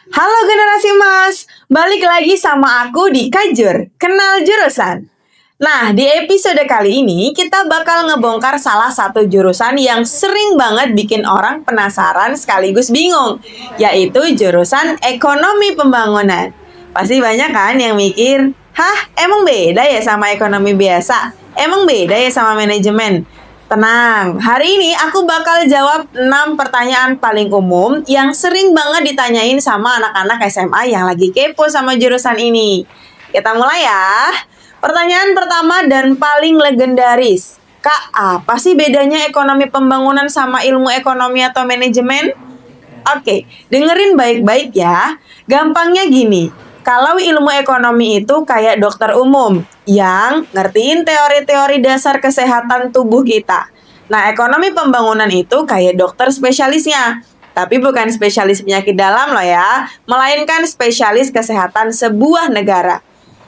Halo generasi emas, balik lagi sama aku di Kajur, Kenal Jurusan. Nah, di episode kali ini kita bakal ngebongkar salah satu jurusan yang sering banget bikin orang penasaran sekaligus bingung, yaitu jurusan Ekonomi Pembangunan. Pasti banyak kan yang mikir, hah, emang beda ya sama ekonomi biasa? Emang beda ya sama manajemen? Tenang, hari ini aku bakal jawab 6 pertanyaan paling umum yang sering banget ditanyain sama anak-anak SMA yang lagi kepo sama jurusan ini. Kita mulai ya. Pertanyaan pertama dan paling legendaris. Kak, apa sih bedanya ekonomi pembangunan sama ilmu ekonomi atau manajemen? Oke, dengerin baik-baik ya. Gampangnya gini, kalau ilmu ekonomi itu kayak dokter umum yang ngertiin teori-teori dasar kesehatan tubuh kita. Nah, ekonomi pembangunan itu kayak dokter spesialisnya. Tapi bukan spesialis penyakit dalam loh ya, melainkan spesialis kesehatan sebuah negara.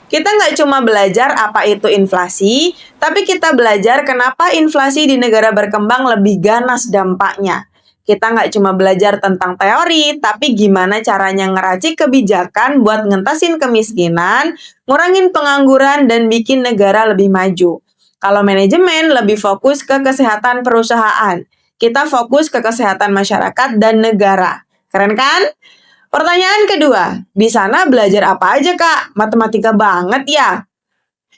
Kita nggak cuma belajar apa itu inflasi, tapi kita belajar kenapa inflasi di negara berkembang lebih ganas dampaknya. Kita nggak cuma belajar tentang teori, tapi gimana caranya ngeracik kebijakan buat ngentasin kemiskinan, ngurangin pengangguran, dan bikin negara lebih maju. Kalau manajemen lebih fokus ke kesehatan perusahaan. Kita fokus ke kesehatan masyarakat dan negara. Keren kan? Pertanyaan kedua, di sana belajar apa aja Kak? Matematika banget ya?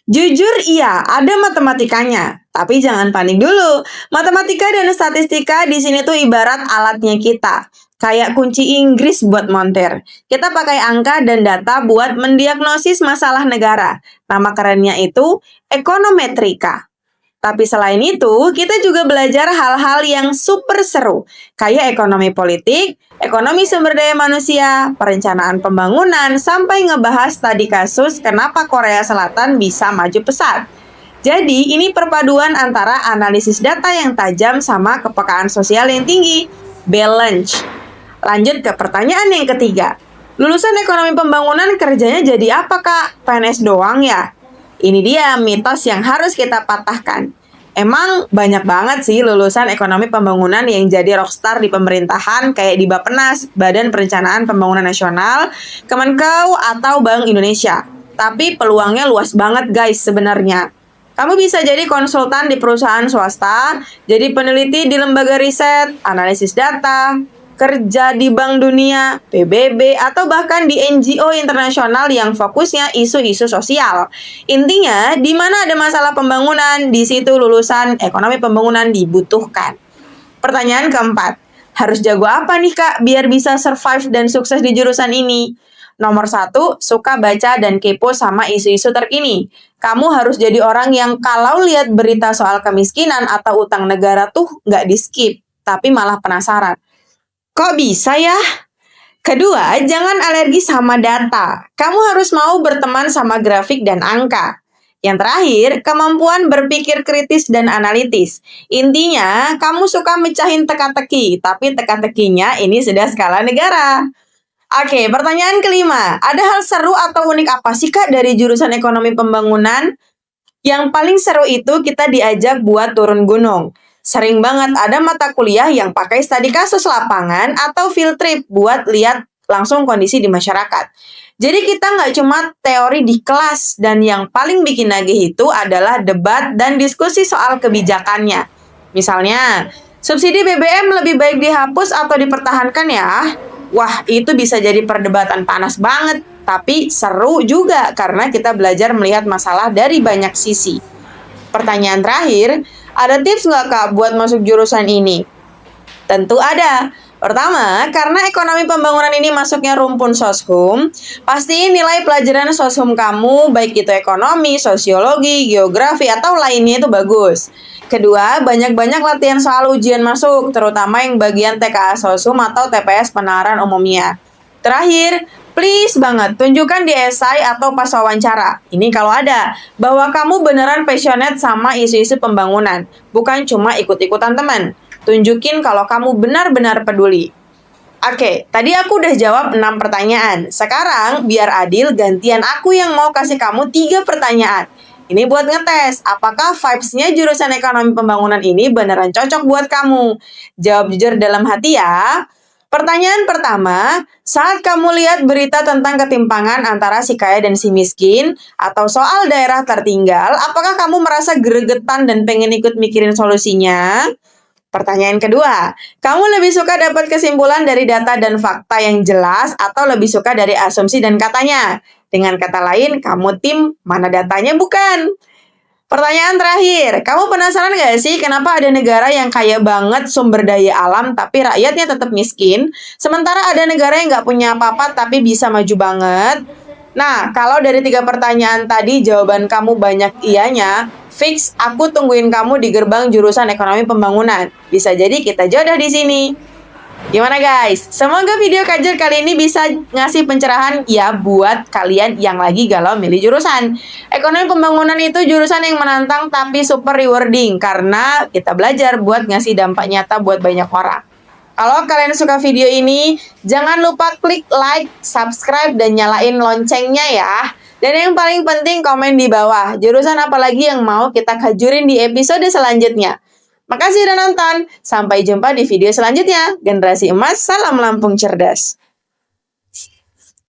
Jujur iya, ada matematikanya. Tapi jangan panik dulu. Matematika dan statistika di sini tuh ibarat alatnya kita. Kayak kunci Inggris buat montir. Kita pakai angka dan data buat mendiagnosis masalah negara. Nama kerennya itu ekonometrika. Tapi selain itu, kita juga belajar hal-hal yang super seru, kayak ekonomi politik, ekonomi sumber daya manusia, perencanaan pembangunan, sampai ngebahas tadi kasus kenapa Korea Selatan bisa maju pesat. Jadi, ini perpaduan antara analisis data yang tajam sama kepekaan sosial yang tinggi. Balance. Lanjut ke pertanyaan yang ketiga. Lulusan ekonomi pembangunan kerjanya jadi apa, Kak? PNS doang ya? Ini dia mitos yang harus kita patahkan. Emang banyak banget sih lulusan ekonomi pembangunan yang jadi rockstar di pemerintahan kayak di Bappenas, Badan Perencanaan Pembangunan Nasional, Kemenkeu, atau Bank Indonesia. Tapi peluangnya luas banget guys sebenarnya. Kamu bisa jadi konsultan di perusahaan swasta, jadi peneliti di lembaga riset, analisis data, kerja di Bank Dunia, PBB, atau bahkan di NGO internasional yang fokusnya isu-isu sosial. Intinya, di mana ada masalah pembangunan, di situ lulusan ekonomi pembangunan dibutuhkan. Pertanyaan keempat, harus jago apa nih Kak biar bisa survive dan sukses di jurusan ini? Nomor 1, suka baca dan kepo sama isu-isu terkini. Kamu harus jadi orang yang kalau lihat berita soal kemiskinan atau utang negara tuh nggak di-skip, tapi malah penasaran. Kok bisa ya? Kedua, jangan alergi sama data. Kamu harus mau berteman sama grafik dan angka. Yang terakhir, kemampuan berpikir kritis dan analitis. Intinya, kamu suka mecahin teka-teki, tapi teka-tekinya ini sudah skala negara. Oke, pertanyaan kelima. Ada hal seru atau unik apa sih Kak dari jurusan ekonomi pembangunan? Yang paling seru itu kita diajak buat turun gunung. Sering banget ada mata kuliah yang pakai studi kasus lapangan atau field trip buat lihat langsung kondisi di masyarakat. Jadi kita nggak cuma teori di kelas, dan yang paling bikin nagih itu adalah debat dan diskusi soal kebijakannya. Misalnya, subsidi BBM lebih baik dihapus atau dipertahankan ya? Wah, itu bisa jadi perdebatan panas banget, tapi seru juga karena kita belajar melihat masalah dari banyak sisi. Pertanyaan terakhir, ada tips nggak Kak buat masuk jurusan ini? Tentu ada. Pertama, karena ekonomi pembangunan ini masuknya rumpun soshum, pastiin nilai pelajaran soshum kamu, baik itu ekonomi, sosiologi, geografi, atau lainnya itu bagus. Kedua, banyak-banyak latihan soal ujian masuk, terutama yang bagian TKA soshum atau TPS penalaran umumnya. Terakhir, please banget, tunjukkan di esai atau pas wawancara. Ini kalau ada, bahwa kamu beneran passionate sama isu-isu pembangunan, bukan cuma ikut-ikutan teman. Tunjukin kalau kamu benar-benar peduli. Oke, tadi aku udah jawab 6 pertanyaan. Sekarang, biar adil, gantian aku yang mau kasih kamu 3 pertanyaan. Ini buat ngetes, apakah vibes-nya jurusan ekonomi pembangunan ini beneran cocok buat kamu? Jawab jujur dalam hati ya. Pertanyaan pertama, saat kamu lihat berita tentang ketimpangan antara si kaya dan si miskin, atau soal daerah tertinggal, apakah kamu merasa gregetan dan pengen ikut mikirin solusinya? Pertanyaan kedua, kamu lebih suka dapat kesimpulan dari data dan fakta yang jelas atau lebih suka dari asumsi dan katanya? Dengan kata lain, kamu tim mana datanya bukan? Pertanyaan terakhir, kamu penasaran gak sih kenapa ada negara yang kaya banget sumber daya alam tapi rakyatnya tetap miskin, sementara ada negara yang gak punya apa-apa tapi bisa maju banget? Nah, kalau dari 3 pertanyaan tadi jawaban kamu banyak iyanya, fix aku tungguin kamu di gerbang jurusan ekonomi pembangunan. Bisa jadi kita jodoh di sini. Gimana guys? Semoga video Kajur kali ini bisa ngasih pencerahan ya buat kalian yang lagi galau milih jurusan. Ekonomi pembangunan itu jurusan yang menantang tapi super rewarding karena kita belajar buat ngasih dampak nyata buat banyak orang. Kalau kalian suka video ini, jangan lupa klik like, subscribe, dan nyalain loncengnya ya. Dan yang paling penting komen di bawah, jurusan apa lagi yang mau kita kajurin di episode selanjutnya. Makasih udah nonton. Sampai jumpa di video selanjutnya. Generasi Emas, salam Lampung Cerdas.